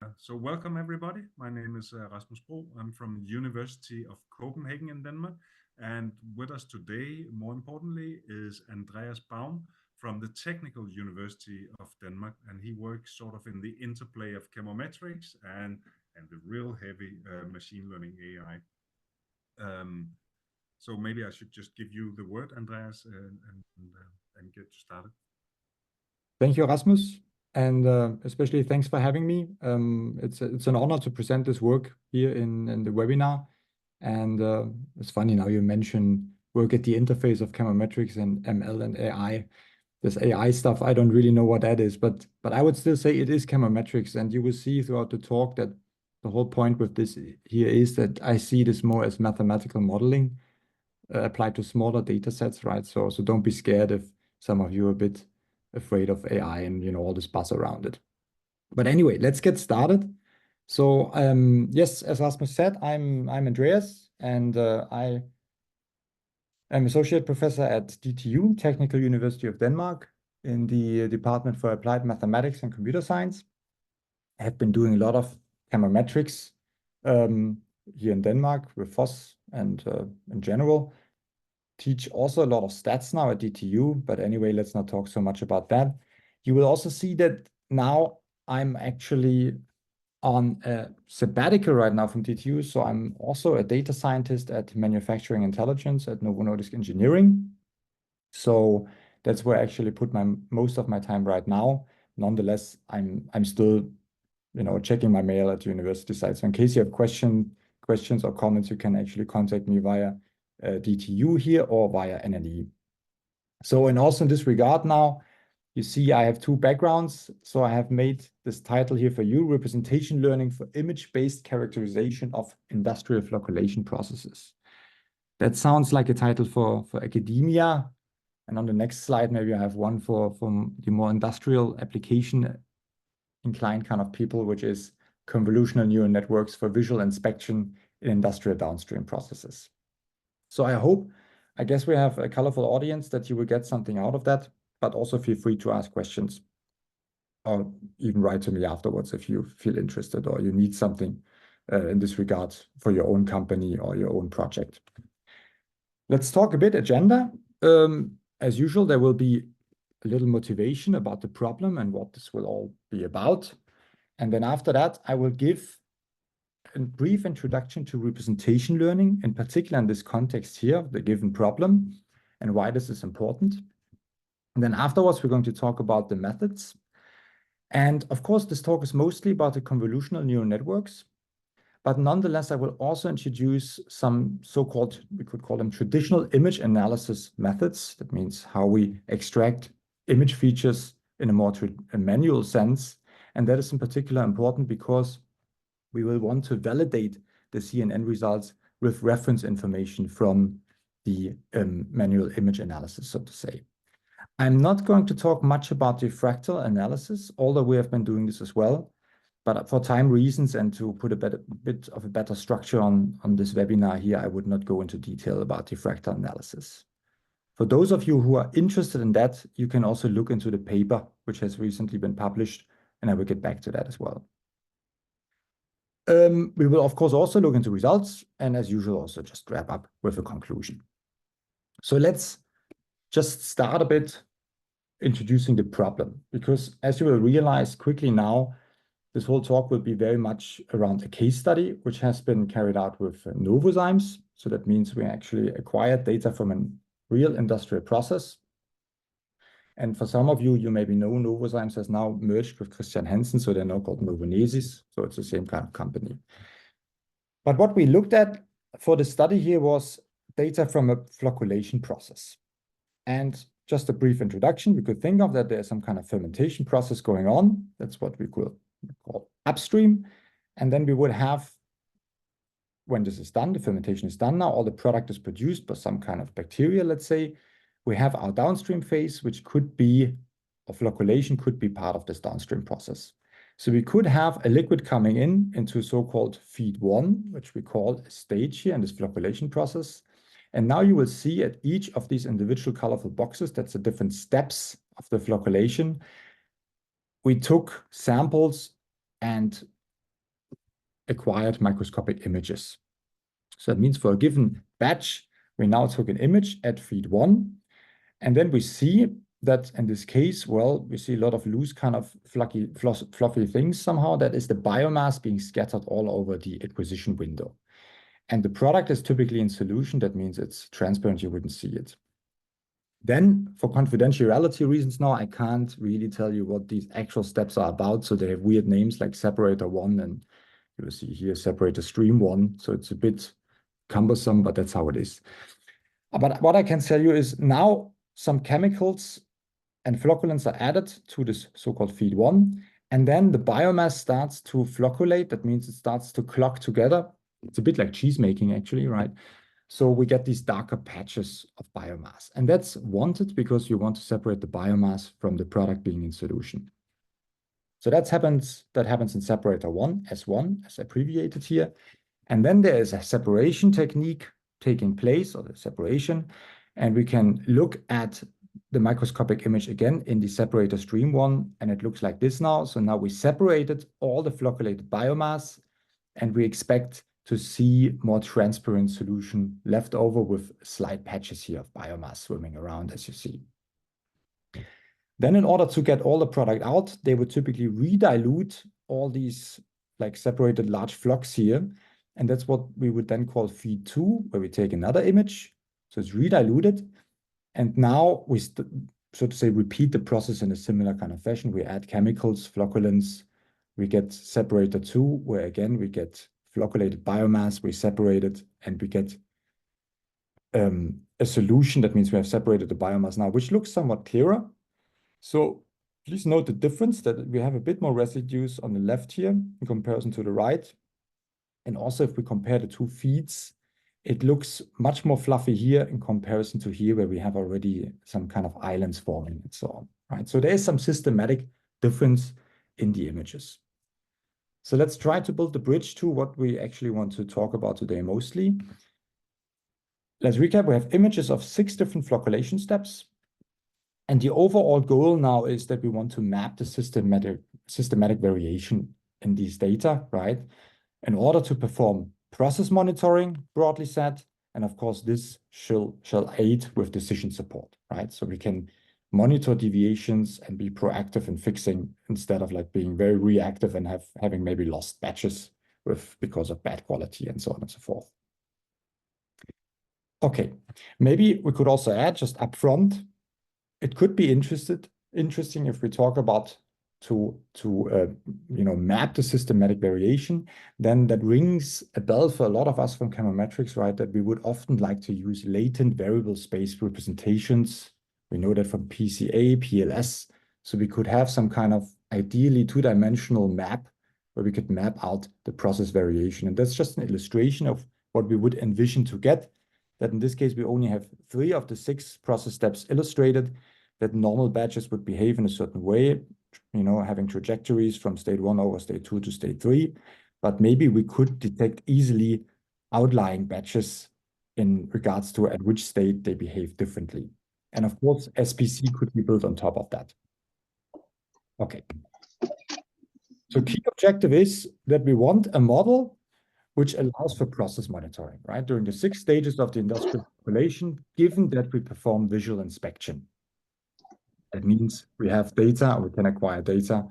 So welcome everybody. My name is Rasmus Bro. I'm from the University of Copenhagen in Denmark. And with us today, more importantly, is Andreas Baum from the Technical University of Denmark. And he works sort of in the interplay of chemometrics and the real heavy machine learning AI. So maybe I should just give you the word, Andreas, and get started. Thank you, Rasmus, and especially thanks for having me. It's an honor to present this work here in the webinar. And it's funny now you mention work at the interface of chemometrics and ML and AI. This AI stuff, I don't really know what that is, but I would still say it is chemometrics. And you will see throughout the talk that the whole point with this here is that I see this more as mathematical modeling applied to smaller data sets, right? So don't be scared if some of you are a bit afraid of AI and all this buzz around it. But anyway, let's get started. So yes, as Rasmus said, I'm Andreas, and I am associate professor at DTU, Technical University of Denmark, in the Department for Applied Mathematics and Computer Science. I have been doing a lot of chemometrics here in Denmark with FOSS and in general. Teach also a lot of stats now at DTU, but anyway, let's not talk so much about that. You will also see that now I'm actually on a sabbatical right now from DTU, so I'm also a data scientist at Manufacturing Intelligence at Novo Nordisk Engineering. So that's where I actually put most of my time right now. Nonetheless, I'm still checking my mail at the university site. So in case you have questions or comments, you can actually contact me via DTU here or via NNE. So, and also in this regard now, you see I have two backgrounds. So I have made this title here for you, Representation Learning for Image-Based Characterization of Industrial Flocculation Processes. That sounds like a title for academia. And on the next slide, maybe I have one for the more industrial application inclined kind of people, which is Convolutional Neural Networks for Visual Inspection in Industrial Downstream Processes. So I guess we have a colorful audience that you will get something out of that, but also feel free to ask questions or even write to me afterwards if you feel interested or you need something in this regard for your own company or your own project. Let's talk a bit agenda. As usual, there will be a little motivation about the problem and what this will all be about. And then after that, I will give a brief introduction to representation learning, in particular in this context here, the given problem, and why this is important. And then afterwards, we're going to talk about the methods. And of course, this talk is mostly about the convolutional neural networks. But nonetheless, I will also introduce some so-called, we could call them traditional image analysis methods. That means how we extract image features in a more manual sense. And that is in particular important because we will want to validate the CNN results with reference information from the manual image analysis, so to say. I'm not going to talk much about the fractal analysis, although we have been doing this as well. But for time reasons and to put a bit of a better structure on this webinar here, I would not go into detail about the fractal analysis. For those of you who are interested in that, you can also look into the paper, which has recently been published, and I will get back to that as well. We will, of course, also look into results, and as usual, also just wrap up with a conclusion. So let's just start a bit introducing the problem, because as you will realize quickly now, this whole talk will be very much around a case study, which has been carried out with Novozymes. So that means we actually acquired data from a real industrial process. And for some of you, you maybe know Novozymes has now merged with Christian Hansen, so they're now called Novonesis. So it's the same kind of company. But what we looked at for the study here was data from a flocculation process. And just a brief introduction, we could think of that there's some kind of fermentation process going on. That's what we could call upstream. And then we would have, when this is done, the fermentation is done now, all the product is produced by some kind of bacteria, let's say. We have our downstream phase, which could be, or flocculation could be part of this downstream process. So we could have a liquid coming into so-called feed one, which we call a stage here in this flocculation process. And now you will see at each of these individual colorful boxes, that's the different steps of the flocculation. We took samples and acquired microscopic images. So that means for a given batch, we now took an image at feed 1, and then we see that in this case, well, we see a lot of loose kind of fluffy things somehow. That is the biomass being scattered all over the acquisition window. And the product is typically in solution. That means it's transparent, you wouldn't see it. Then for confidentiality reasons now, I can't really tell you what these actual steps are about. So they have weird names like separator 1, and you will see here separator stream 1. So it's a bit cumbersome, but that's how it is. But what I can tell you is now some chemicals and flocculants are added to this so-called feed 1. And then the biomass starts to flocculate. That means it starts to clog together. It's a bit like cheese making actually, right? So we get these darker patches of biomass. And that's wanted because you want to separate the biomass from the product being in solution. So that happens in separator 1, S1, as abbreviated here. And then there is a separation technique taking place, or the separation. And we can look at the microscopic image again in the separator stream 1, and it looks like this now. So now we separated all the flocculated biomass, and we expect to see more transparent solution left over with slight patches here of biomass swimming around, as you see. Then in order to get all the product out, they would typically redilute all these like separated large flocks here. And that's what we would then call feed 2, where we take another image. So it's rediluted. And now we, so to say, repeat the process in a similar kind of fashion. We add chemicals, flocculants. We get separator 2, where again, we get flocculated biomass, we separate it, and we get a solution. That means we have separated the biomass now, which looks somewhat clearer. So please note the difference that we have a bit more residues on the left here in comparison to the right. And also if we compare the two feeds, it looks much more fluffy here in comparison to here, where we have already some kind of islands forming and so on, right? So there is some systematic difference in the images. So let's try to build the bridge to what we actually want to talk about today mostly. Let's recap. We have images of 6 different flocculation steps. And the overall goal now is that we want to map the systematic variation in these data, right? In order to perform process monitoring, broadly said, and of course, this shall aid with decision support, right? So we can monitor deviations and be proactive in fixing instead of like being very reactive and having maybe lost batches because of bad quality and so on and so forth. Okay, maybe we could also add just upfront, it could be interesting if we talk about to map the systematic variation, then that rings a bell for a lot of us from chemometrics, right? That we would often like to use latent variable space representations. We know that from PCA, PLS. So we could have some kind of ideally 2-dimensional map where we could map out the process variation. And that's just an illustration of what we would envision to get. That in this case, we only have 3 of the 6 process steps illustrated, that normal batches would behave in a certain way, having trajectories from state 1 over state 2 to state 3. But maybe we could detect easily outlying batches in regards to at which state they behave differently. And of course, SPC could be built on top of that. Okay. So key objective is that we want a model which allows for process monitoring, right? During the 6 stages of the industrial population, given that we perform visual inspection. That means we have data, or we can acquire data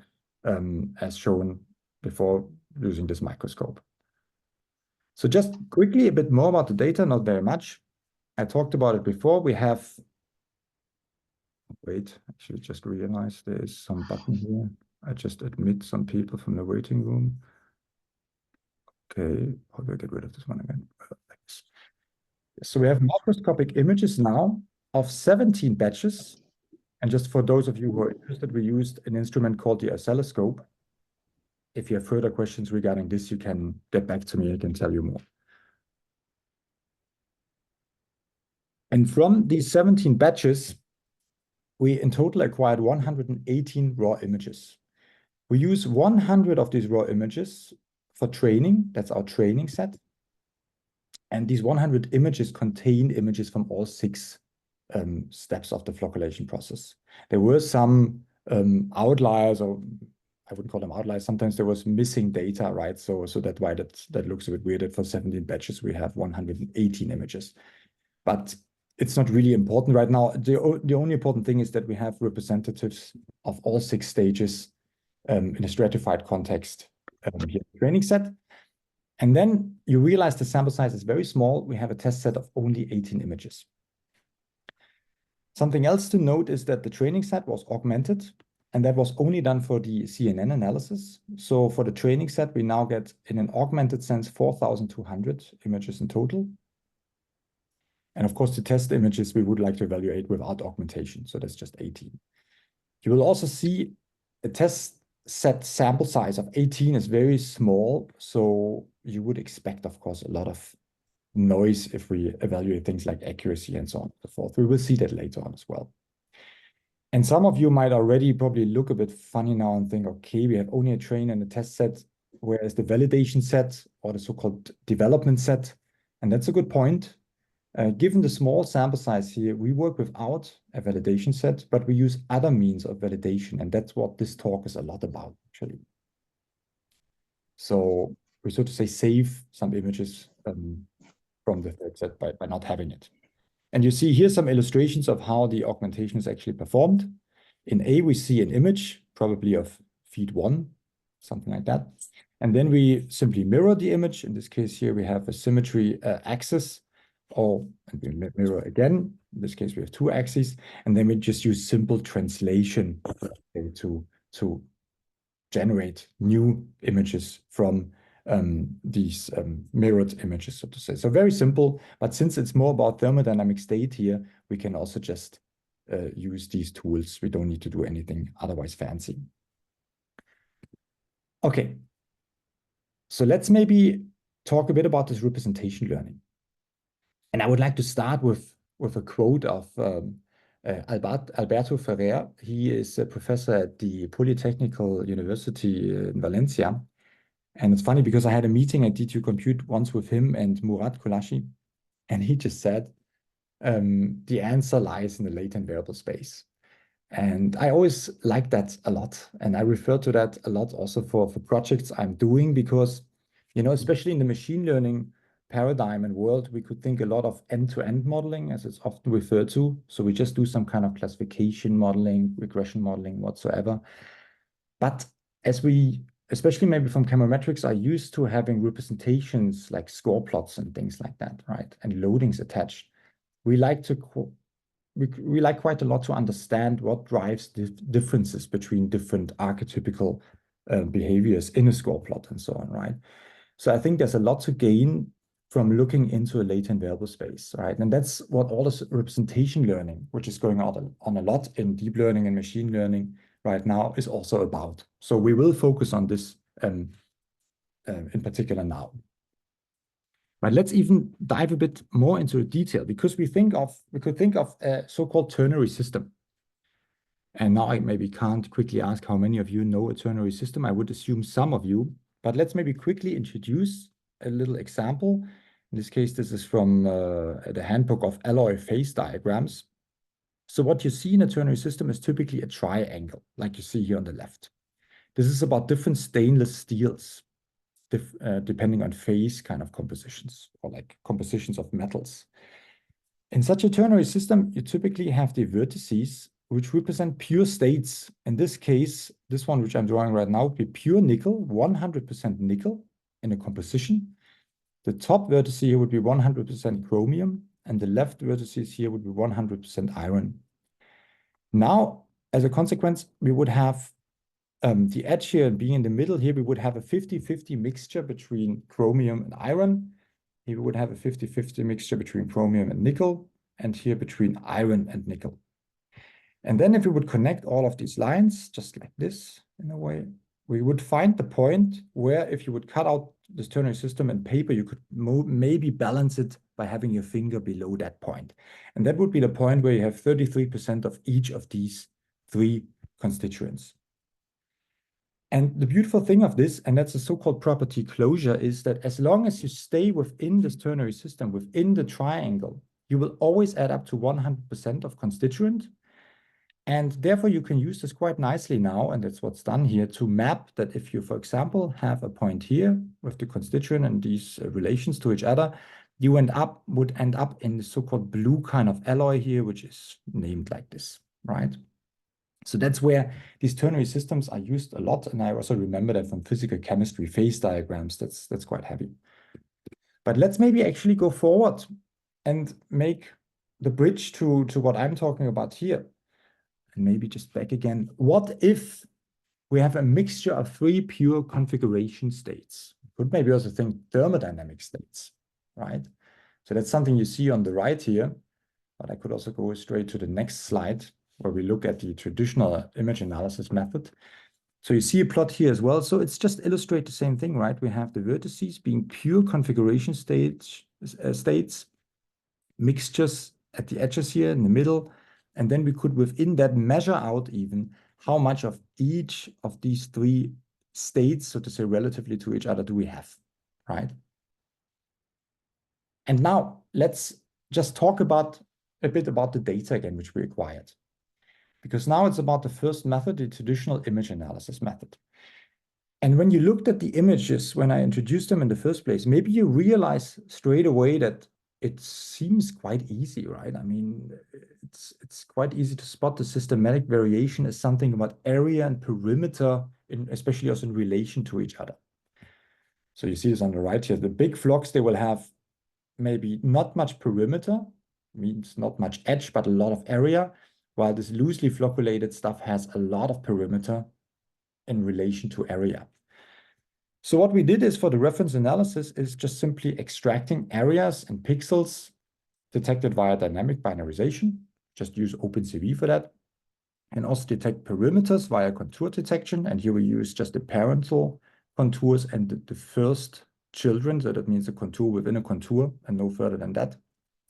as shown before using this microscope. So just quickly a bit more about the data, not very much. I talked about it before. We have, wait, I should just realize there is some button here. I just admit some people from the waiting room. Okay, how do I get rid of this one again? So we have microscopic images now of 17 batches. And just for those of you who are interested, we used an instrument called the oscilloscope. If you have further questions regarding this, you can get back to me. I can tell you more. And from these 17 batches, we in total acquired 118 raw images. We use 100 of these raw images for training. That's our training set. And these 100 images contain images from all 6 steps of the flocculation process. There were some outliers or I wouldn't call them outliers. Sometimes there was missing data, right? So that's why that looks a bit weird that for 17 batches, we have 118 images. But it's not really important right now. The only important thing is that we have representatives of all 6 stages in a stratified context here in the training set. And then you realize the sample size is very small. We have a test set of only 18 images. Something else to note is that the training set was augmented, and that was only done for the CNN analysis. So for the training set, we now get, in an augmented sense, 4,200 images in total. And of course, the test images we would like to evaluate without augmentation. So that's just 18. You will also see a test set sample size of 18 is very small. So you would expect, of course, a lot of noise if we evaluate things like accuracy and so on and so forth. We will see that later on as well. And some of you might already probably look a bit funny now and think, okay, we have only a train and a test set, whereas the validation set or the so-called development set, and that's a good point. Given the small sample size here, we work without a validation set, but we use other means of validation, and that's what this talk is a lot about, actually. So we, so to say, save some images from the third set by not having it. And you see here some illustrations of how the augmentation is actually performed. In A, we see an image, probably of feed 1, something like that. And then we simply mirror the image. In this case here, we have a symmetry axis, and we mirror again. In this case, we have 2 axes. And then we just use simple translation to generate new images from these mirrored images, so to say. So very simple, but since it's more about thermodynamic state here, we can also just use these tools. We don't need to do anything otherwise fancy. Okay, so let's maybe talk a bit about this representation learning. And I would like to start with a quote of Alberto Ferrer. He is a professor at the Polytechnical University in Valencia. And it's funny because I had a meeting at D2 Compute once with him and Murat Kulashi, and he just said, the answer lies in the latent variable space. And I always like that a lot. And I refer to that a lot also for projects I'm doing because, you know, especially in the machine learning paradigm and world, we could think a lot of end-to-end modeling, as it's often referred to. So we just do some kind of classification modeling, regression modeling, whatsoever. But as we, especially maybe from chemometrics, are used to having representations like score plots and things like that, right? And loadings attached. We like quite a lot to understand what drives the differences between different archetypical behaviors in a score plot and so on, right? So I think there's a lot to gain from looking into a latent variable space, right? And that's what all this representation learning, which is going on a lot in deep learning and machine learning right now, is also about. So we will focus on this in particular now. But let's even dive a bit more into the detail because we could think of a so-called ternary system. And now I maybe can't quickly ask how many of you know a ternary system. I would assume some of you, but let's maybe quickly introduce a little example. In this case, this is from the handbook of alloy phase diagrams. So what you see in a ternary system is typically a triangle, like you see here on the left. This is about different stainless steels, depending on phase kind of compositions, or like compositions of metals. In such a ternary system, you typically have the vertices, which represent pure states. In this case, this one, which I'm drawing right now, would be pure nickel, 100% nickel in a composition. The top vertex here would be 100% chromium, and the left vertices here would be 100% iron. Now, as a consequence, we would have the edge here being in the middle. Here we would have a 50-50 mixture between chromium and iron. Here we would have a 50-50 mixture between chromium and nickel, and here between iron and nickel. And then if we would connect all of these lines, just like this, in a way, we would find the point where if you would cut out this ternary system in paper, you could maybe balance it by having your finger below that point. And that would be the point where you have 33% of each of these 3 constituents. And the beautiful thing of this, and that's a so-called property closure, is that as long as you stay within this ternary system, within the triangle, you will always add up to 100% of constituent. And therefore, you can use this quite nicely now, and that's what's done here, to map that if you, for example, have a point here with the constituent and these relations to each other, you would end up in the so-called blue kind of alloy here, which is named like this, right? So that's where these ternary systems are used a lot, and I also remember that from physical chemistry phase diagrams. That's quite heavy. But let's maybe actually go forward and make the bridge to what I'm talking about here. And maybe just back again. What if we have a mixture of 3 pure configuration states? Could maybe also think thermodynamic states, right? So that's something you see on the right here, but I could also go straight to the next slide where we look at the traditional image analysis method. So you see a plot here as well. So it's just illustrate the same thing, right? We have the vertices being pure configuration states, mixtures at the edges here in the middle, and then we could within that measure out even how much of each of these 3 states, so to say, relatively to each other do we have, right? And now let's just talk about a bit about the data again, which we acquired. Because now it's about the first method, the traditional image analysis method. And when you looked at the images, when I introduced them in the first place, maybe you realize straight away that it seems quite easy, right? I mean, it's quite easy to spot the systematic variation as something about area and perimeter, especially also in relation to each other. So you see this on the right here. The big flocks, they will have maybe not much perimeter, means not much edge, but a lot of area, while this loosely flocculated stuff has a lot of perimeter in relation to area. So what we did is for the reference analysis is just simply extracting areas and pixels detected via dynamic binarization. Just use OpenCV for that. And also detect perimeters via contour detection. And here we use just the parental contours and the first children. So that means a contour within a contour and no further than that.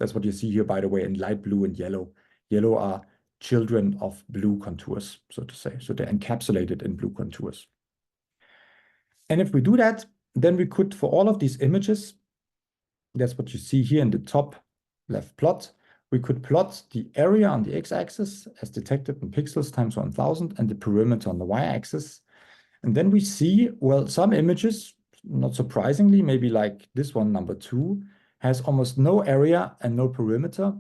That's what you see here, by the way, in light blue and yellow. Yellow are children of blue contours, so to say. So they're encapsulated in blue contours. And if we do that, then we could, for all of these images, that's what you see here in the top left plot, we could plot the area on the x-axis as detected in pixels times 1000 and the perimeter on the y-axis. And then we see, well, some images, not surprisingly, maybe like this one, number 2, has almost no area and no perimeter,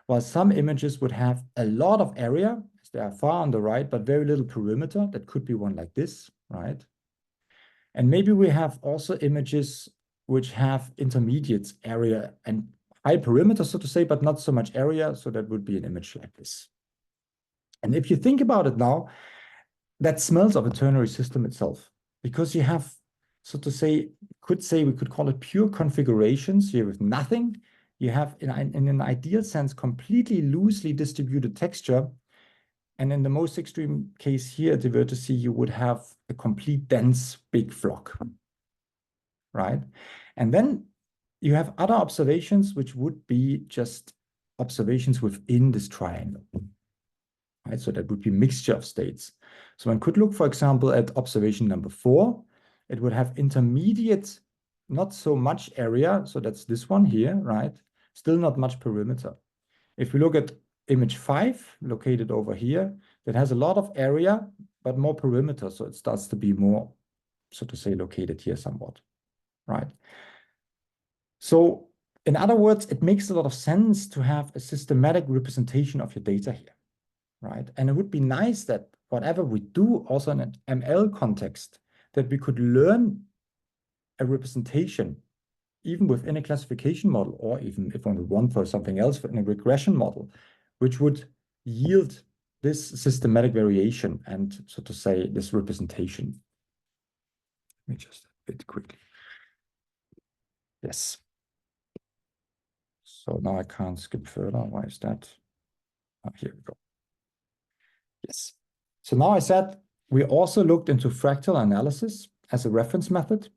while some images would have a lot of area, as they are far on the right, but very little perimeter. That could be one like this, right? And maybe we have also images which have intermediate area and high perimeter, so to say, but not so much area. So that would be an image like this. And if you think about it now, that smells of a ternary system itself, because you have, so to say, we could call it pure configurations here with nothing. You have, in an ideal sense, completely loosely distributed texture. And in the most extreme case here at the vertex, you would have a complete dense big flock, right? And then you have other observations, which would be just observations within this triangle, right? So that would be mixture of states. So one could look, for example, at observation number 4. It would have intermediate, not so much area. So that's this one here, right? Still not much perimeter. If we look at image 5, located over here, that has a lot of area, but more perimeter. So it starts to be more, so to say, located here somewhat, right? So in other words, it makes a lot of sense to have a systematic representation of your data here, right? And it would be nice that whatever we do also in an ML context, that we could learn a representation even within a classification model, or even if we want for something else in a regression model, which would yield this systematic variation and, so to say, this representation. Let me just a bit quickly. Yes. So now I can't skip further. Why is that? Oh, here we go. Yes. So now I said we also looked into fractal analysis as a reference method.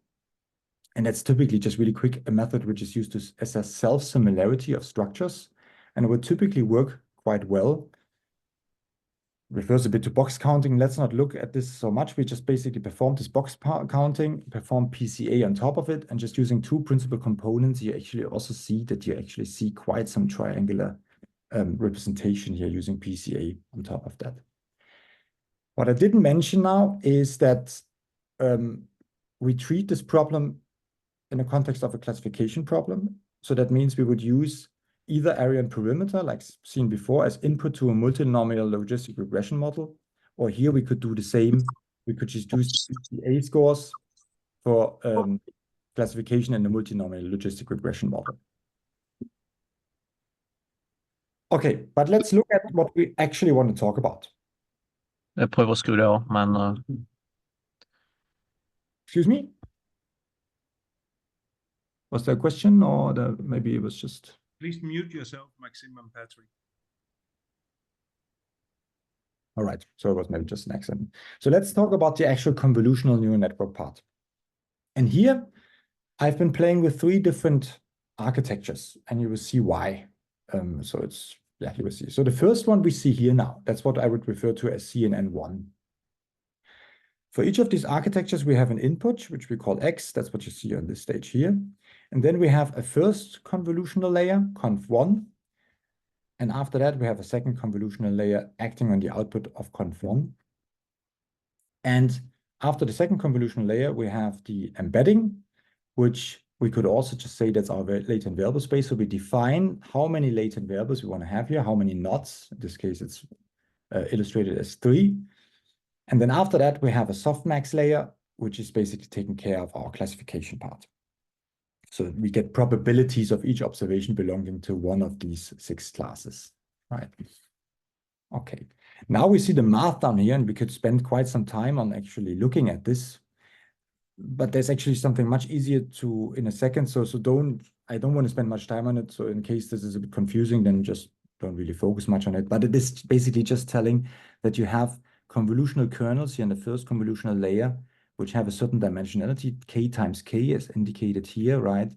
And that's typically just really quick, a method which is used to assess self-similarity of structures. And it would typically work quite well. Refers a bit to box counting. Let's not look at this so much. We just basically perform this box counting, perform PCA on top of it, and just using 2 principal components, you actually also see that you actually see quite some triangular representation here using PCA on top of that. What I didn't mention now is that we treat this problem in the context of a classification problem. So that means we would use either area and perimeter, like seen before, as input to a multinomial logistic regression model. Or here we could do the same. We could just use the A scores for classification in the multinomial logistic regression model. Okay, but let's look at what we actually want to talk about. Jeg prøver at skrive det over, men... Excuse me? Was there a question, or maybe it was just... Please mute yourself, Maxime and Patrick. All right, so it was maybe just an accident. So let's talk about the actual convolutional neural network part. And here, I've been playing with 3 different architectures, and you will see why. So it's, yeah, you will see. So the first one we see here now, that's what I would refer to as CNN1. For each of these architectures, we have an input, which we call X. That's what you see on this stage here. And then we have a first convolutional layer, conv1. And after that, we have a second convolutional layer acting on the output of conv1. And after the second convolutional layer, we have the embedding, which we could also just say that's our latent variable space. So we define how many latent variables we want to have here, how many knots. In this case, it's illustrated as 3. And then after that, we have a softmax layer, which is basically taking care of our classification part. So we get probabilities of each observation belonging to one of these 6 classes, right? Okay, now we see the math down here, and we could spend quite some time on actually looking at this. But there's actually something much easier to in a second. So I don't want to spend much time on it. So in case this is a bit confusing, then just don't really focus much on it. But it is basically just telling that you have convolutional kernels here in the first convolutional layer, which have a certain dimensionality, k times k is indicated here, right?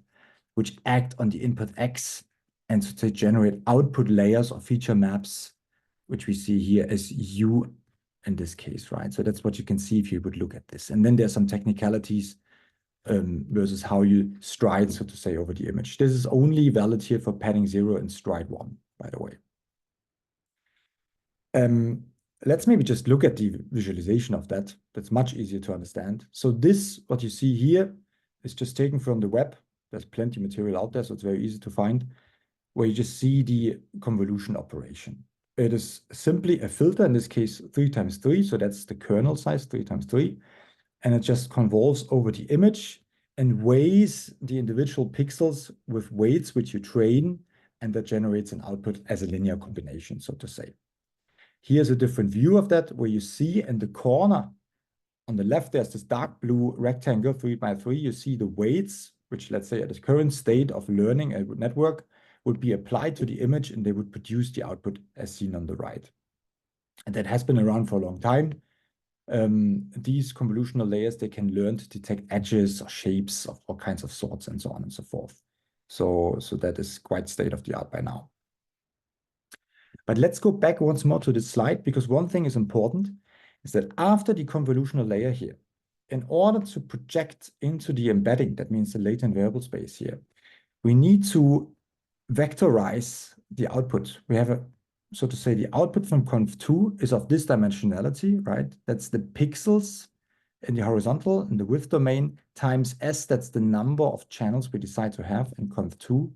Which act on the input X, and so they generate output layers or feature maps, which we see here as U in this case, right? So that's what you can see if you would look at this. And then there's some technicalities versus how you stride, so to say, over the image. This is only valid here for padding 0 and stride 1, by the way. Let's maybe just look at the visualization of that. That's much easier to understand. So this, what you see here, is just taken from the web. There's plenty of material out there, so it's very easy to find, where you just see the convolution operation. It is simply a filter, in this case 3 times 3, so that's the kernel size, 3 times 3, and it just convolves over the image and weighs the individual pixels with weights which you train, and that generates an output as a linear combination, so to say. Here's a different view of that, where you see in the corner on the left, there's this dark blue rectangle, 3 by 3. You see the weights, which, let's say, at the current state of learning a network, would be applied to the image, and they would produce the output as seen on the right. And that has been around for a long time. These convolutional layers, they can learn to detect edges or shapes of all kinds of sorts and so on and so forth. So that is quite state of the art by now. But let's go back once more to this slide, because one thing is important, is that after the convolutional layer here, in order to project into the embedding, that means the latent variable space here, we need to vectorize the output. We have so to say, the output from conv2 is of this dimensionality, right? That's the pixels in the horizontal, in the width domain, times S, that's the number of channels we decide to have in conv2.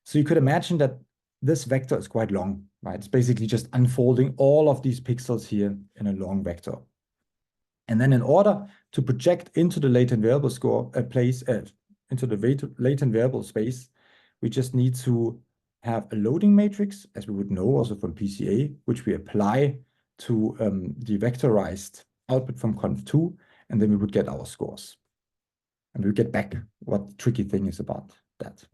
So you could imagine that this vector is quite long, right? It's basically just unfolding all of these pixels here in a long vector. And then in order to project into the latent variable into the latent variable space, we just need to have a loading matrix, as we would know also from PCA, which we apply to the vectorized output from conv2, and then we would get our scores. And we'll get back what the tricky thing is about that.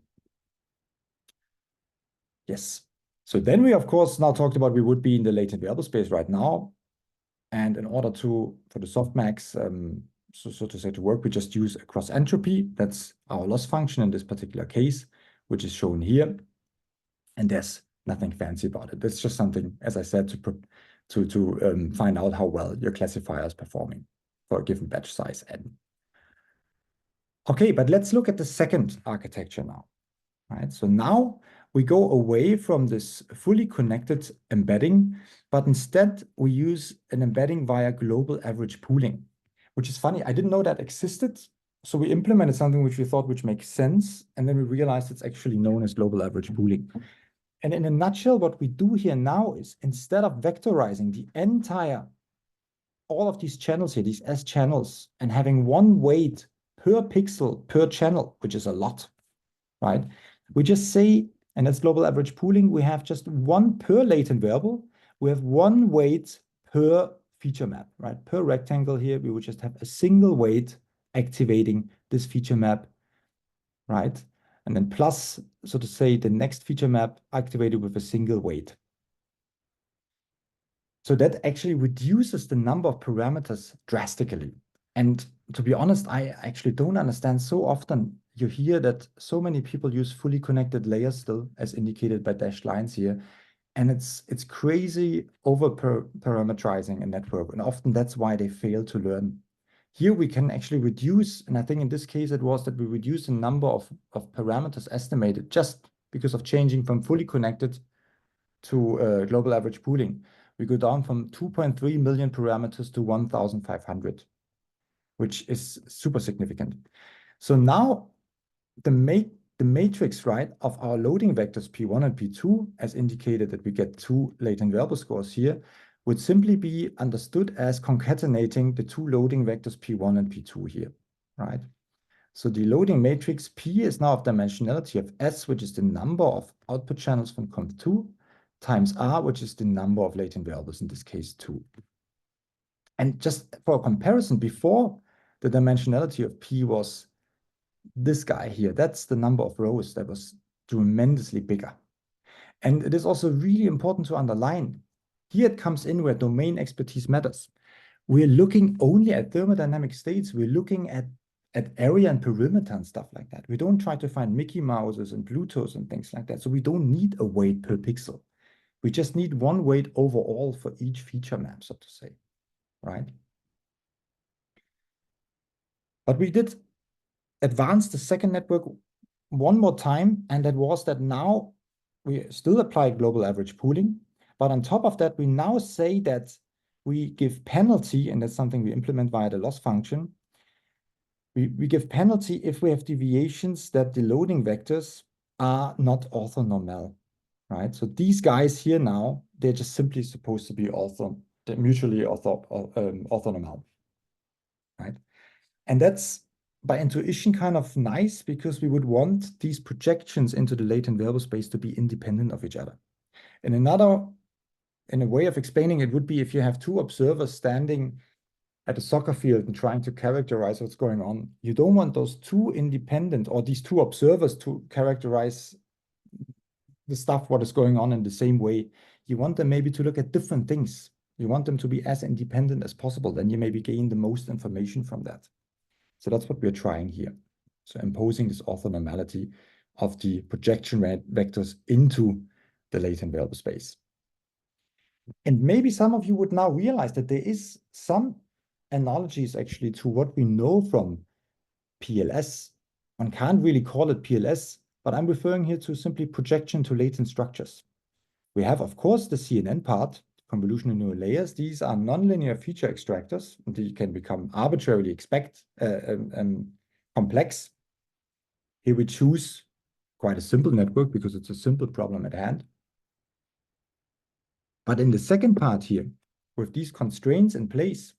Yes. So then we, of course, now talked about we would be in the latent variable space right now. And in order for the softmax, so to say, to work, we just use a cross entropy. That's our loss function in this particular case, which is shown here. And there's nothing fancy about it. That's just something, as I said, to find out how well your classifier is performing for a given batch size n. Okay, but let's look at the second architecture now. Right? So now we go away from this fully connected embedding, but instead we use an embedding via global average pooling, which is funny. I didn't know that existed. So we implemented something which we thought which makes sense, and then we realized it's actually known as global average pooling. And in a nutshell, what we do here now is, instead of vectorizing the entire, all of these channels here, these S channels, and having one weight per pixel per channel, which is a lot, right? We just say, and that's global average pooling, we have just one per latent variable. We have one weight per feature map, right? Per rectangle here, we would just have a single weight activating this feature map, right? And then plus, so to say, the next feature map activated with a single weight. So that actually reduces the number of parameters drastically. And to be honest, I actually don't understand. So often you hear that so many people use fully connected layers still, as indicated by dashed lines here. And it's crazy over parameterizing a network. And often that's why they fail to learn. Here we can actually reduce, and I think in this case it was that we reduced the number of parameters estimated just because of changing from fully connected to global average pooling. We go down from 2.3 million parameters to 1,500, which is super significant. So now the matrix, right, of our loading vectors P1 and P2, as indicated that we get two latent variable scores here, would simply be understood as concatenating the two loading vectors P1 and P2 here, right? So the loading matrix P is now of dimensionality of S, which is the number of output channels from conv2, times R, which is the number of latent variables, in this case 2. And just for a comparison, before the dimensionality of P was this guy here, that's the number of rows that was tremendously bigger. And it is also really important to underline, here it comes in where domain expertise matters. We're looking only at thermodynamic states. We're looking at area and perimeter and stuff like that. We don't try to find Mickey Mouses and Plutos and things like that. So we don't need a weight per pixel. We just need one weight overall for each feature map, so to say, right? But we did advance the second network one more time, and that was that now we still apply global average pooling, but on top of that, we now say that we give penalty, and that's something we implement via the loss function. We give penalty if we have deviations that the loading vectors are not orthonormal, right? So these guys here now, they're just simply supposed to be they're mutually orthonormal, right? And that's by intuition kind of nice, because we would want these projections into the latent variable space to be independent of each other. And in a way of explaining it would be if you have two observers standing at a soccer field and trying to characterize what's going on. You don't want those two independent, or these two observers, to characterize the stuff, what is going on in the same way. You want them maybe to look at different things. You want them to be as independent as possible. Then you maybe gain the most information from that. So that's what we're trying here. So imposing this orthonormality of the projection vectors into the latent variable space. And maybe some of you would now realize that there is some analogies actually to what we know from PLS. One can't really call it PLS, but I'm referring here to simply projection to latent structures. We have, of course, the CNN part, convolutional neural layers. These are nonlinear feature extractors. They can become arbitrarily complex. Here we choose quite a simple network because it's a simple problem at hand. But in the second part here, with these constraints in place,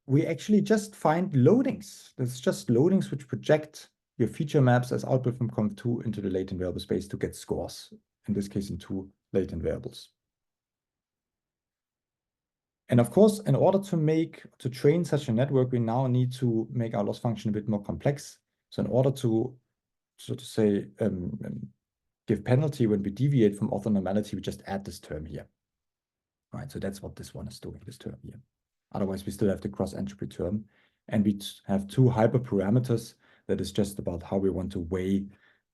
we actually just find loadings. That's just loadings which project your feature maps as output from conv2 into the latent variable space to get scores, in this case in two latent variables. And of course, in order to train such a network, we now need to make our loss function a bit more complex. So in order to, so to say, give penalty when we deviate from orthonormality, we just add this term here. Right, so that's what this one is doing, this term here. Otherwise, we still have the cross entropy term, and we have two hyperparameters that is just about how we want to weigh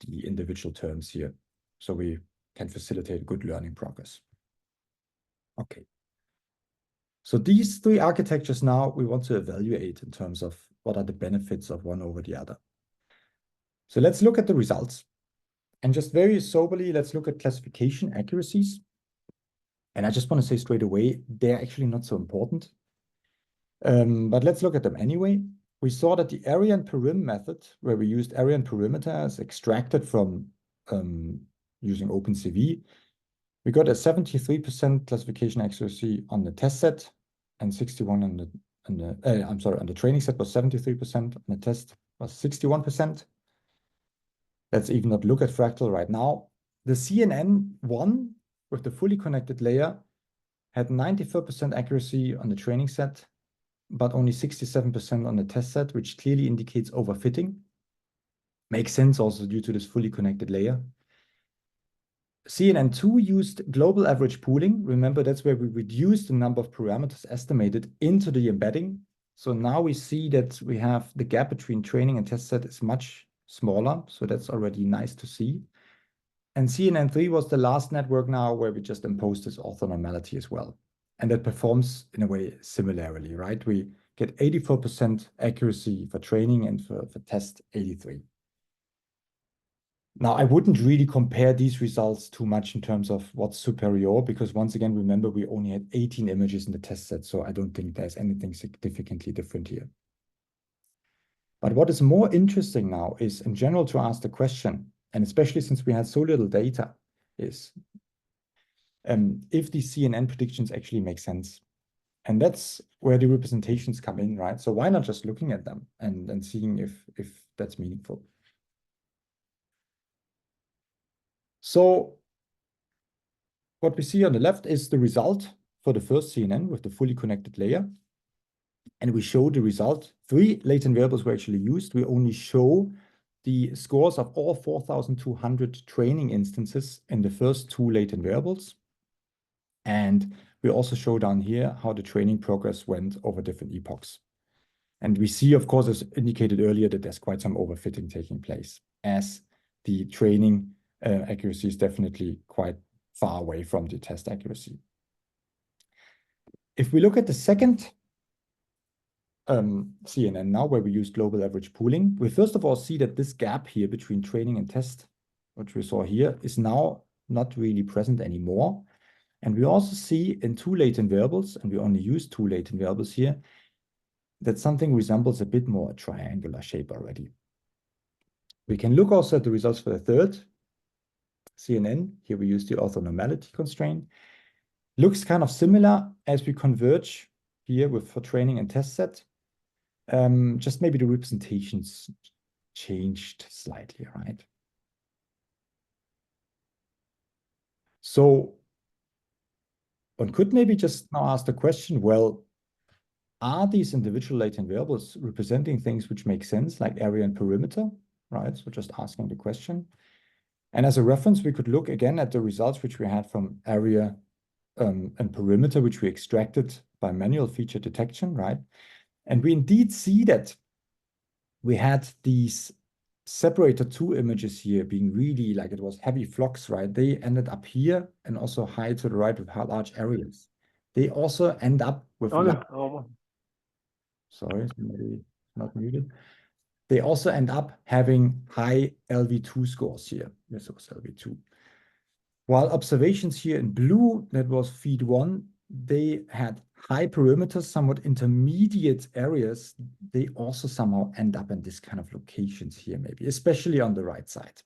the individual terms here, so we can facilitate good learning progress. Okay. So these three architectures now we want to evaluate in terms of what are the benefits of one over the other. So let's look at the results. And just very soberly, let's look at classification accuracies. And I just want to say straight away, they're actually not so important. But let's look at them anyway. We saw that the area and perim method, where we used area and perimeter as extracted from using OpenCV, we got a 73% classification accuracy on the test set and 61 on the on the training set was 73%, on the test was 61%. Let's even not look at fractal right now. The CNN1 with the fully connected layer had 94% accuracy on the training set, but only 67% on the test set, which clearly indicates overfitting. Makes sense also due to this fully connected layer. CNN2 used global average pooling. Remember, that's where we reduced the number of parameters estimated into the embedding. So now we see that we have the gap between training and test set is much smaller. So that's already nice to see. And CNN3 was the last network now where we just imposed this orthonormality as well. And that performs in a way similarly, right? We get 84% accuracy for training and for test 83. Now, I wouldn't really compare these results too much in terms of what's superior, because once again, remember, we only had 18 images in the test set, so I don't think there's anything significantly different here. But what is more interesting now is in general to ask the question, and especially since we had so little data, is if these CNN predictions actually make sense. And that's where the representations come in, right? So why not just looking at them and seeing if that's meaningful? So what we see on the left is the result for the first CNN with the fully connected layer. And we show the result. 3 latent variables were actually used. We only show the scores of all 4,200 training instances in the first 2 latent variables. And we also show down here how the training progress went over different epochs. And we see, of course, as indicated earlier, that there's quite some overfitting taking place, as the training accuracy is definitely quite far away from the test accuracy. If we look at the second CNN now, where we use global average pooling, we first of all see that this gap here between training and test, which we saw here, is now not really present anymore. And we also see in 2 latent variables, and we only use 2 latent variables here, that something resembles a bit more a triangular shape already. We can look also at the results for the third CNN. Here we use the orthonormality constraint. Looks kind of similar as we converge here with for training and test set. Just maybe the representations changed slightly, right? So one could maybe just now ask the question, well, are these individual latent variables representing things which make sense, like area and perimeter, right? So just asking the question. And as a reference, we could look again at the results which we had from area and perimeter, which we extracted by manual feature detection, right? And we indeed see that we had these separator 2 images here being really like it was heavy flocks, right? They ended up here and also high to the right with large areas. They also end up with sorry, somebody not muted. They also end up having high LV2 scores here. This was LV2. While observations here in blue, that was feed 1, they had high perimeters, somewhat intermediate areas. They also somehow end up in this kind of locations here, maybe, especially on the right side.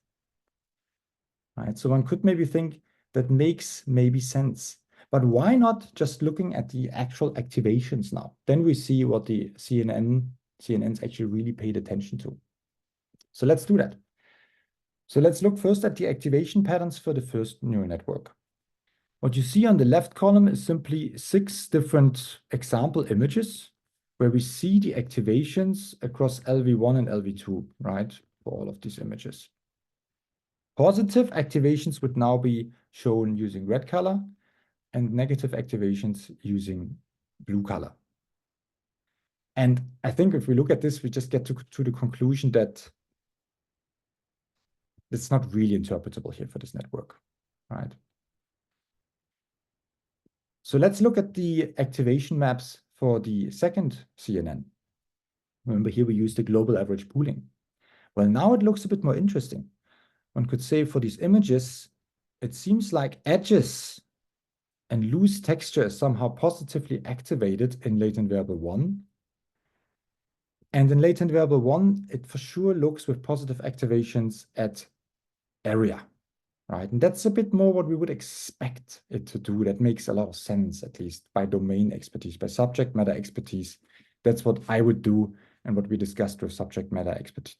Right, so one could maybe think that makes maybe sense. But why not just looking at the actual activations now? Then we see what the CNNs actually really paid attention to. So let's do that. So let's look first at the activation patterns for the first neural network. What you see on the left column is simply 6 different example images where we see the activations across LV1 and LV2, right, for all of these images. Positive activations would now be shown using red color and negative activations using blue color. And I think if we look at this, we just get to the conclusion that it's not really interpretable here for this network, right? So let's look at the activation maps for the second CNN. Remember here we used the global average pooling. Well, now it looks a bit more interesting. One could say for these images, it seems like edges and loose texture is somehow positively activated in latent variable 1. And in latent variable 1, it for sure looks with positive activations at area, right? And that's a bit more what we would expect it to do. That makes a lot of sense, at least by domain expertise, by subject matter expertise. That's what I would do and what we discussed with subject matter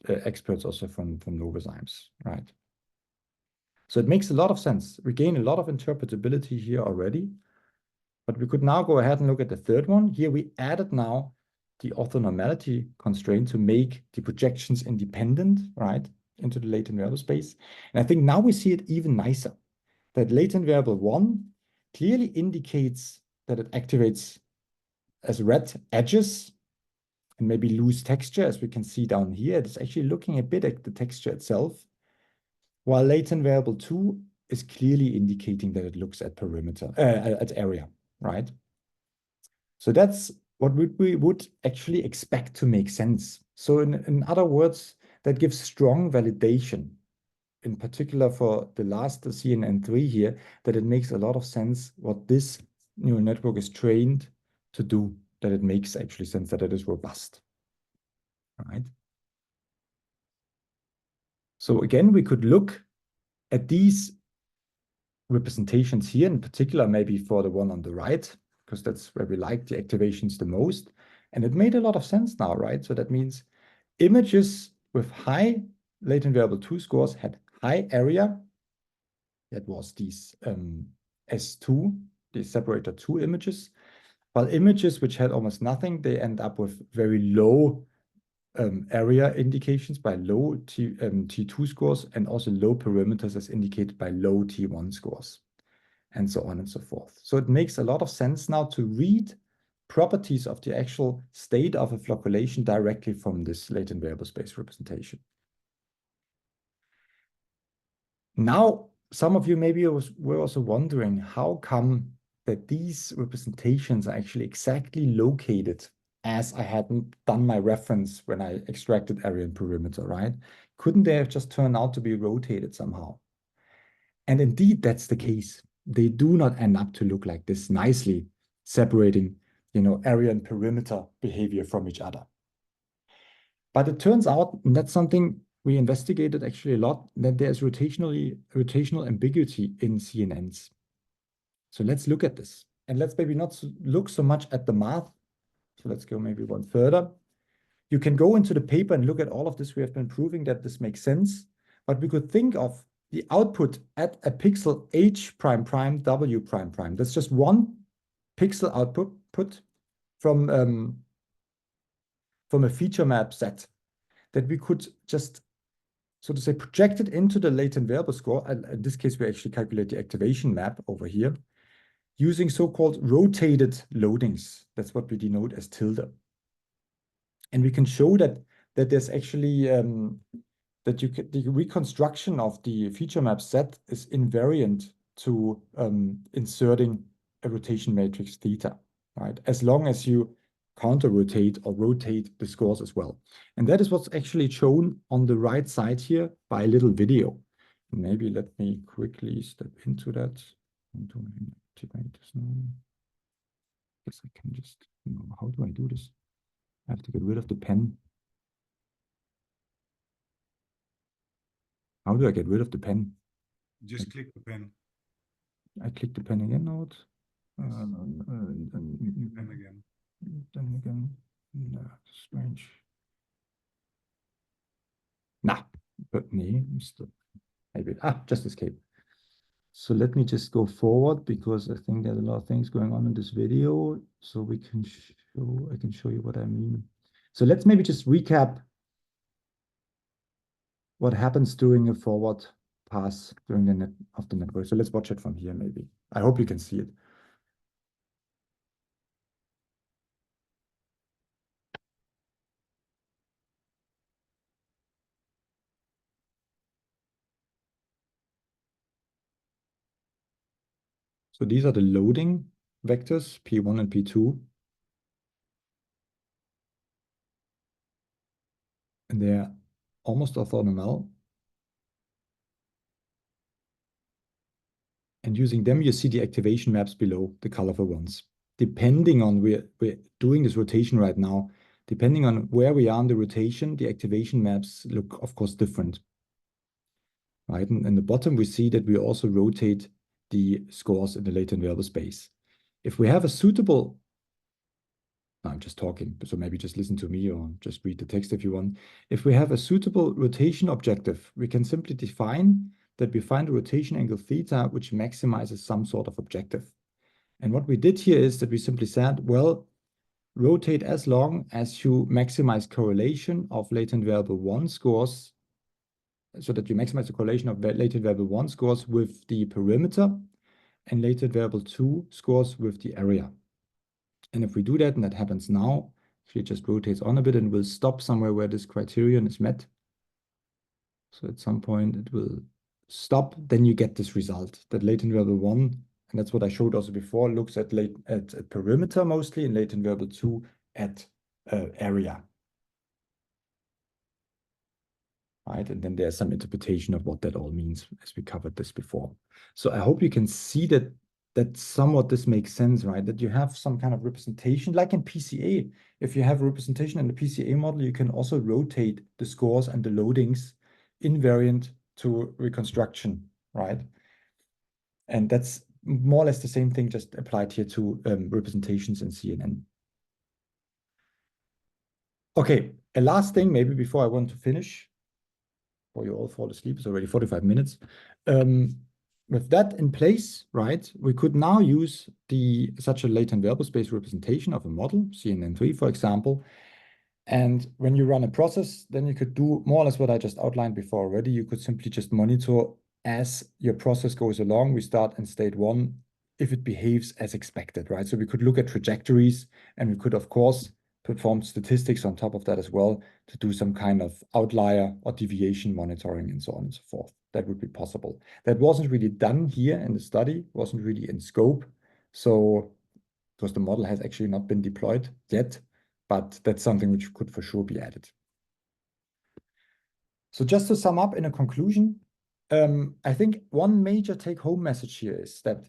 experts also from Novozymes, right? So it makes a lot of sense. We gain a lot of interpretability here already, but we could now go ahead and look at the third one. Here we added now the orthonormality constraint to make the projections independent, right, into the latent variable space. And I think now we see it even nicer, that latent variable 1 clearly indicates that it activates as red edges and maybe loose texture, as we can see down here. It's actually looking a bit at the texture itself, while latent variable 2 is clearly indicating that it looks at perimeter, at area, right? So that's what we would actually expect to make sense. So in other words, that gives strong validation, in particular for the last CNN3 here, that it makes a lot of sense what this neural network is trained to do, that it makes actually sense, that it is robust, right? So again, we could look at these representations here, in particular, maybe for the one on the right, because that's where we like the activations the most. And it made a lot of sense now, right? So that means images with high latent variable 2 scores had high area. That was these S2, the separator 2 images. While images which had almost nothing, they end up with very low area indications by low T2 scores, and also low perimeters as indicated by low T1 scores, and so on and so forth. So it makes a lot of sense now to read properties of the actual state of a flocculation directly from this latent variable space representation. Now, some of you maybe were also wondering, how come that these representations are actually exactly located as I hadn't done my reference when I extracted area and perimeter, right? Couldn't they have just turned out to be rotated somehow? And indeed, that's the case. They do not end up to look like this nicely, separating, area and perimeter behavior from each other. But it turns out, and that's something we investigated actually a lot, that there's rotational ambiguity in CNNs. So let's look at this. And let's maybe not look so much at the math. So let's go maybe one further. You can go into the paper and look at all of this. We have been proving that this makes sense. But we could think of the output at a pixel H prime prime W prime prime. That's just one pixel output from a feature map set that we could just, so to say, project it into the latent variable score. In this case, we actually calculate the activation map over here using so-called rotated loadings. That's what we denote as tilde. And we can show that there's actually the reconstruction of the feature map set is invariant to inserting a rotation matrix theta, right? As long as you counter rotate or rotate the scores as well. And that is what's actually shown on the right side here by a little video. Maybe let me quickly step into that. Activate this now. Guess I can just, how do I do this? I have to get rid of the pen. How do I get rid of the pen? Just click the pen. I click the pen again now. Yes. Pen again. Then again. No, strange. Nah, but nee, maybe. Just escape. So let me just go forward, because I think there's a lot of things going on in this video. So we can I can show you what I mean. So let's maybe just recap what happens during a forward pass during the network. So let's watch it from here maybe. I hope you can see it. So these are the loading vectors, P1 and P2. And they're almost orthonormal. And using them, you see the activation maps below, the colorful ones. Depending on we're doing this rotation right now, depending on where we are in the rotation, the activation maps look, of course, different. Right? And in the bottom, we see that we also rotate the scores in the latent variable space. If we have a suitable, I'm just talking, so maybe just listen to me or just read the text if you want. If we have a suitable rotation objective, we can simply define that we find a rotation angle theta which maximizes some sort of objective. And what we did here is that we simply said, well, rotate as long as you maximize correlation of latent variable 1 scores, so that you maximize the correlation of latent variable 1 scores with the perimeter and latent variable 2 scores with the area. And if we do that, and that happens now, if it just rotates on a bit and will stop somewhere where this criterion is met. So at some point it will stop, then you get this result that latent variable 1, and that's what I showed also before, looks at perimeter mostly, and latent variable 2 at area. Right, and then there's some interpretation of what that all means, as we covered this before. So I hope you can see that somewhat this makes sense, right? That you have some kind of representation, like in PCA. If you have a representation in the PCA model, you can also rotate the scores and the loadings invariant to reconstruction, right? And that's more or less the same thing, just applied here to representations in CNN. Okay, a last thing, maybe before I want to finish, or you all fall asleep, it's already 45 minutes. With that in place, right, we could now use such a latent variable space representation of a model, CNN3, for example. And when you run a process, then you could do more or less what I just outlined before already. You could simply just monitor as your process goes along. We start in state 1, if it behaves as expected, right? So we could look at trajectories, and we could, of course, perform statistics on top of that as well to do some kind of outlier or deviation monitoring and so on and so forth. That would be possible. That wasn't really done here in the study, wasn't really in scope. So, because the model has actually not been deployed yet, but that's something which could for sure be added. So just to sum up in a conclusion, I think one major take-home message here is that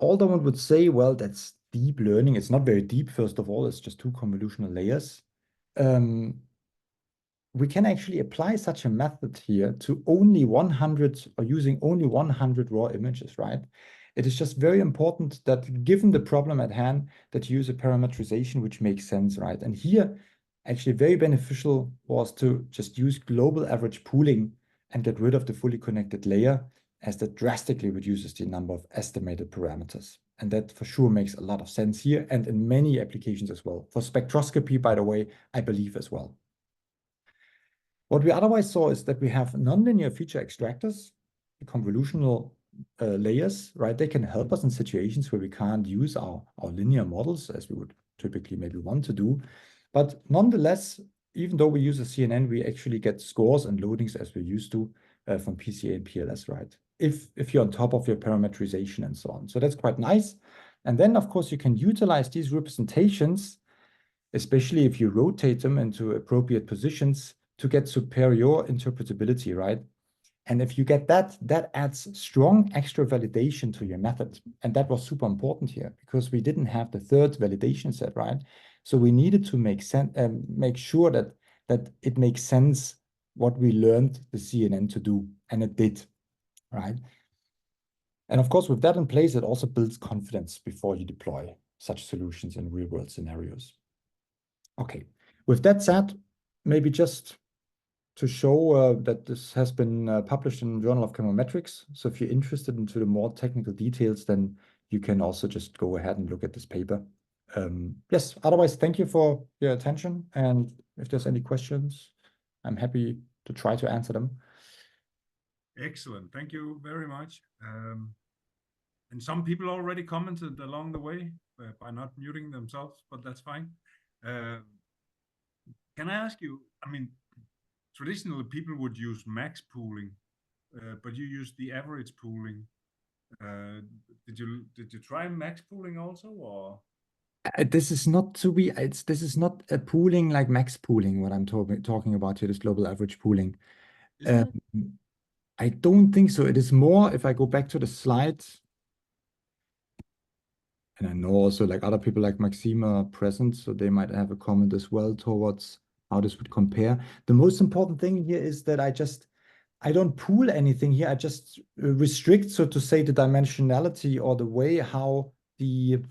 although one would say, well, that's deep learning, it's not very deep, first of all, it's just 2 convolutional layers. We can actually apply such a method here to only 100 or using only 100 raw images, right? It is just very important that given the problem at hand, that you use a parametrization which makes sense, right? And here, actually very beneficial was to just use global average pooling and get rid of the fully connected layer, as that drastically reduces the number of estimated parameters. And that for sure makes a lot of sense here and in many applications as well. For spectroscopy, by the way, I believe as well. What we otherwise saw is that we have nonlinear feature extractors, the convolutional layers, right? They can help us in situations where we can't use our linear models as we would typically maybe want to do. But nonetheless, even though we use a CNN, we actually get scores and loadings as we're used to from PCA and PLS, right? If you're on top of your parametrization and so on. So that's quite nice. And then, of course, you can utilize these representations, especially if you rotate them into appropriate positions, to get superior interpretability, right? And if you get that, that adds strong extra validation to your method. And that was super important here because we didn't have the third validation set, right? So we needed to make sure that it makes sense what we learned the CNN to do, and it did, right? And of course, with that in place, it also builds confidence before you deploy such solutions in real-world scenarios. Okay, with that said, maybe just to show that this has been published in the Journal of Chemometrics. So if you're interested into the more technical details, then you can also just go ahead and look at this paper. Yes, otherwise, thank you for your attention. And if there's any questions, I'm happy to try to answer them. Excellent. Thank you very much. And some people already commented along the way by not muting themselves, but that's fine. Can I ask you, I mean, traditionally people would use max pooling, but you use the average pooling. Did you try max pooling also, or? This is not this is not a pooling like max pooling. What I'm talking about here is global average pooling. I don't think so. It is more, if I go back to the slides, and I know also like other people like Maxime are present, so they might have a comment as well towards how this would compare. The most important thing here is that I don't pool anything here. I just restrict, so to say, the dimensionality or the way how the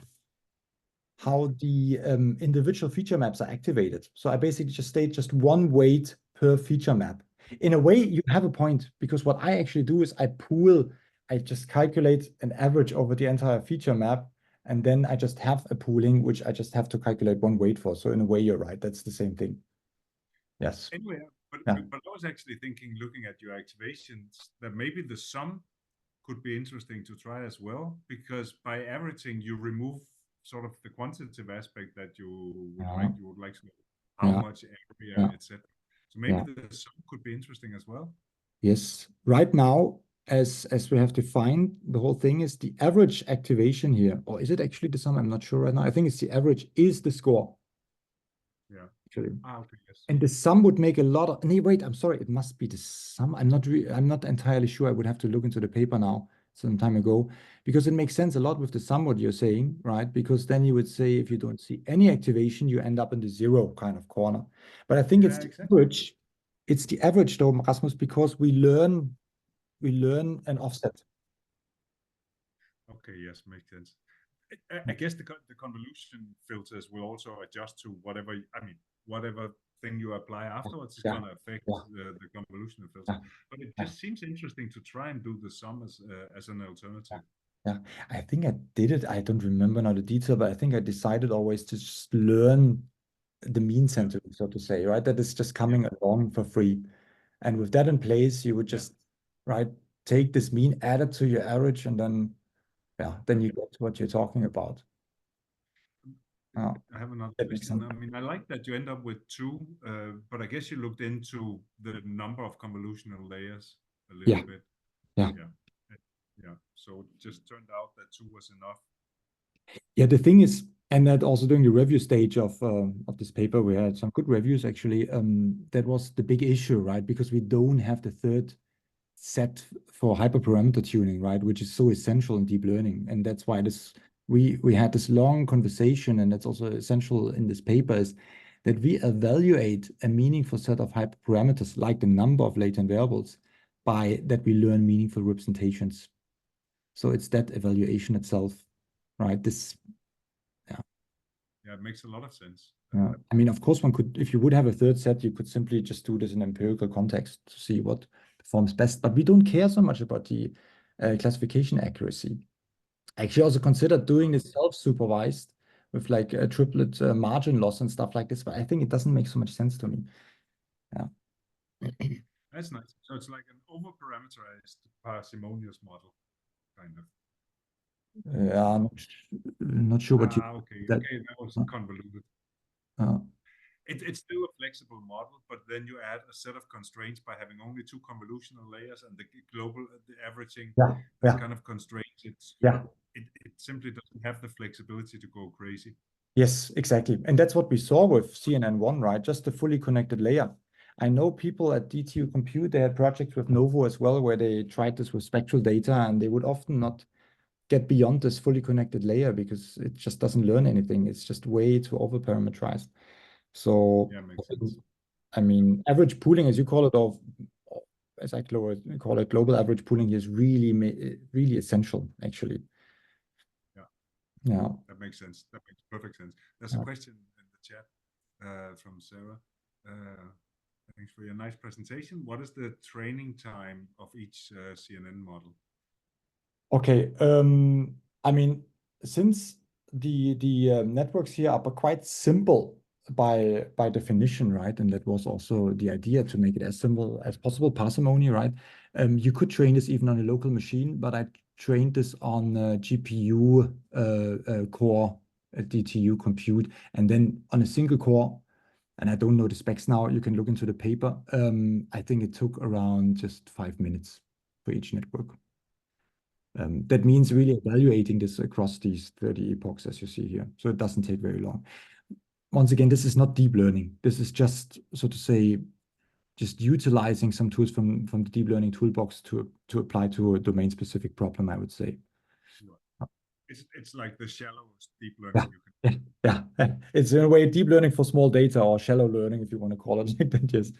individual feature maps are activated. So I basically just state just one weight per feature map. In a way, you have a point, because what I actually do is I just calculate an average over the entire feature map, and then I just have a pooling, which I just have to calculate one weight for. So in a way, you're right. That's the same thing. Yes. Anyway, Yeah. but I was actually thinking, looking at your activations, that maybe the sum could be interesting to try as well, because by averaging, you remove sort of the quantitative aspect that you would Yeah. like. You would like to know how Yeah. much area, Yeah. etc. So maybe Yeah. the sum could be interesting as well. Yes. Right now, as we have defined, the whole thing is the average activation here, or is it actually the sum? I'm not sure right now. I think it's the average is the score. Yeah. Actually. Okay. Yes. And the sum would make a lot of. Nee, wait. I'm sorry. It must be the sum. I'm not entirely sure. I would have to look into the paper now, some time ago, because it makes sense a lot with the sum what you're saying, right? Because then you would say if you don't see any activation, you end up in the zero kind of corner. But I think Yeah, it's the exactly. average. It's the average though, Rasmus, because we learn an offset. Okay. Yes, makes sense. I guess the convolution filters will also adjust to whatever. I mean, whatever thing you apply afterwards is Yeah. going to affect Yeah. the convolutional filter. Yeah. But it Yeah. just seems interesting to try and do the sum as an alternative. Yeah, I think I did it. I don't remember now the detail, but I think I decided always to just learn the mean centering, so to say, right? That is just coming along for free. And with that in place, you would just, right, take this mean, add it to your average, and then, yeah, then you get what you're talking about. I have another That makes question. sense. I mean, I like that you end up with two, but I guess you looked into the number of convolutional layers a little bit. Yeah. Yeah. So it just turned out that two was enough. Yeah, the thing is, and that also during the review stage of this paper, we had some good reviews actually. That was the big issue, right? Because we don't have the third set for hyperparameter tuning, right? Which is so essential in deep learning. And that's why we had this long conversation, and that's also essential in this paper, is that we evaluate a meaningful set of hyperparameters, like the number of latent variables, by that we learn meaningful representations. So it's that evaluation itself, right? Yeah, it makes a lot of sense. I mean, of course, one could, if you would have a third set, you could simply just do this in empirical context to see what performs best. But we don't care so much about the classification accuracy. I actually also considered doing this self-supervised with like a triplet margin loss and stuff like this, but I think it doesn't make so much sense to me. Yeah. That's nice. So it's like an over-parameterized parsimonious model, kind of. Yeah, I'm not sure what you Okay, that. that was convoluted. It's still a flexible model, but then you add a set of constraints by having only two convolutional layers, and the averaging this kind of constraints. It simply doesn't have the flexibility to go crazy. Yes, exactly. And that's what we saw with CNN1, right? Just a fully connected layer. I know people at DTU Compute, they had projects with Novo as well, where they tried this with spectral data, and they would often not get beyond this fully connected layer because it just doesn't learn anything. It's just way too over-parameterized. So, Yeah, makes sense. I mean, average pooling, as you call it, or as I call it, global average pooling is really essential, actually. Yeah. That makes sense. That makes perfect sense. There's a question in the chat from Sarah. Thanks for your nice presentation. What is the training time of each CNN model? Okay. I mean, since the networks here are quite simple by definition, right? And that was also the idea, to make it as simple as possible, parsimony, right? You could train this even on a local machine, but I trained this on GPU core at DTU Compute, and then on a single core. And I don't know the specs now. You can look into the paper. I think it took around just 5 minutes for each network. That means really evaluating this across these 30 epochs, as you see here. So it doesn't take very long. Once again, this is not deep learning. This is just, so to say, just utilizing some tools from the deep learning toolbox to apply to a domain-specific problem, I would say. It's like the shallowest deep learning you can. Yeah. It's in a way deep learning for small data, or shallow learning, if you want to call it like that. Yes.